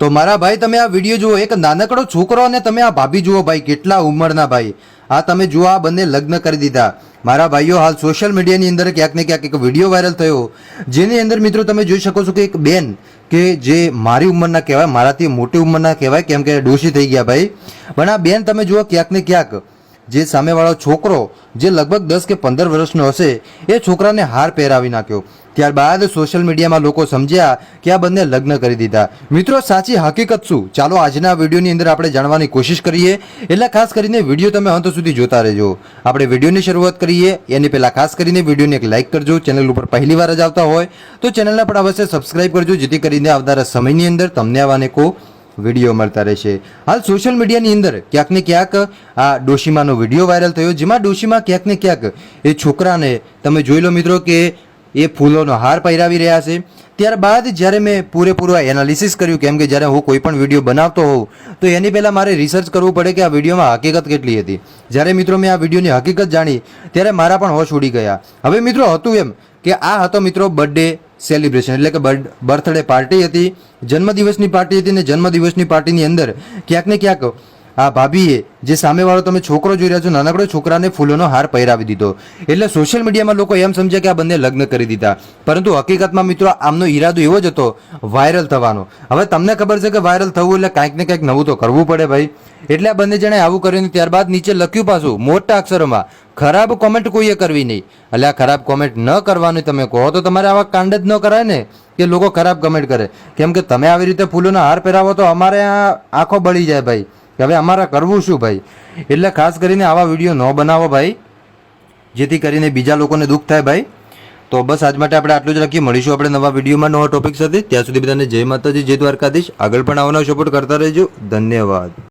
તો મારા ભાઈ તમે આ વિડીયો જુઓ, એક નાનકડો છોકરો અને તમે આ ભાભી જુઓ ભાઈ, કેટલા ઉંમરના ભાઈ. આ તમે જુઓ, આ બંને લગ્ન કરી દીધા. મારા ભાઈઓ, હાલ સોશિયલ મીડિયાની અંદર ક્યાંક ને ક્યાંક એક વિડીયો વાયરલ થયો, જેની અંદર મિત્રો તમે જોઈ શકો છો કે એક બેન કે જે મારી ઉંમરના કહેવાય, મારાથી મોટી ઉંમરના કહેવાય, કેમ કે ડોશી થઈ ગયા ભાઈ. પણ આ બેન તમે જુઓ, ક્યાંક ને ક્યાંક જે સામેવાળો છોકરો જે લગભગ 10 કે 15 વર્ષનો હશે, એ છોકરાને હાર પહેરાવી નાખ્યો. ત્યારબાદ સોશિયલ મીડિયામાં લોકો સમજ્યા કે આ બંને લગ્ન કરી દીધા. મિત્રો, સાચી હકીકત શું? ચાલો આજના વિડીયોની અંદર આપણે જાણવાની કોશિશ કરીએ. એટલે ખાસ કરીને વિડીયો તમે અંત સુધી જોતા રહેજો. આપણે વિડીયોની શરૂઆત કરીએ એની પહેલાં ખાસ કરીને વિડીયોને એક લાઇક કરજો. ચેનલ ઉપર પહેલી વાર જ આવતા હોય તો ચેનલને પણ અવશ્ય સબસ્ક્રાઇબ કરજો, જેથી કરીને આવનારા સમયની અંદર તમને આવા અનેકો વિડીયો મળતા રહેશે. હાલ સોશિયલ મીડિયાની અંદર ક્યાંક ને ક્યાંક આ ડોશીમાનો વિડીયો વાયરલ થયો, જેમાં ડોશીમા ક્યાંક ને ક્યાંક એ છોકરાને તમે જોઈ લો મિત્રો કે એ ફૂલોનો હાર પહેરાવી રહ્યા છે. ત્યારબાદ જ્યારે મેં પૂરેપૂરું એનાલિસિસ કર્યું, કેમ કે જ્યારે હું કોઈ પણ વિડીયો બનાવતો હોઉં તો એની પહેલાં મારે રિસર્ચ કરવું પડે કે આ વિડીયોમાં હકીકત કેટલી હતી. જ્યારે મિત્રો મેં આ વિડીયોની હકીકત જાણી ત્યારે મારા પણ હોશ ઉડી ગયા. હવે મિત્રો હતું એમ કે આ હતો મિત્રો બર્થડે સેલિબ્રેશન, એટલે કે બર્થડે પાર્ટી હતી, જન્મદિવસની પાર્ટી હતી. ને જન્મદિવસની પાર્ટીની અંદર ક્યાંક ને ક્યાંક આ ભાભીએ જે સામેવાળો તમે છોકરો જોઈ રહ્યા છો, નાનકડો છોકરાને ફૂલોનો હાર પહેરાવી દીધો. એટલે સોશિયલ મીડિયામાં લોકો એમ સમજ્યા કે આ બંને લગ્ન કરી દીધા, પરંતુ હકીકતમાં મિત્રો આમનો ઈરાદો એવો જ હતો વાયરલ થવાનો. હવે તમને ખબર છે કે વાયરલ થવું એટલે કાંઈક ને કાંઈક નવું તો કરવું પડે ભાઈ. એટલે આ બંને જણે આવું કર્યું. ત્યારબાદ નીચે લખ્યું પાછું મોટા અક્ષરોમાં, ખરાબ કોમેન્ટ કોઈએ કરવી નહીં. એટલે આ ખરાબ કોમેન્ટ ન કરવાની તમે કહો તો તમારે આવા કાંડ જ ન કરાય ને કે લોકો ખરાબ કમેન્ટ કરે. કેમ કે તમે આવી રીતે ફૂલોના હાર પહેરાવો તો અમારે આ આંખો બળી જાય ભાઈ, કે હવે અમારે કરવું શું ભાઈ. એટલે ખાસ કરીને આવા વિડીયો ન બનાવો ભાઈ, જેથી કરીને બીજા લોકોને દુઃખ થાય ભાઈ. તો બસ આજ માટે આપણે આટલું જ રાખીએ. મળીશું આપણે નવા વિડીયોમાં નવા ટોપિક સાથે. ત્યાં સુધી બધાને જય માતાજી, જય દ્વારકાધીશ. આગળ પણ આવવાનો સપોર્ટ કરતા રહેજો. ધન્યવાદ.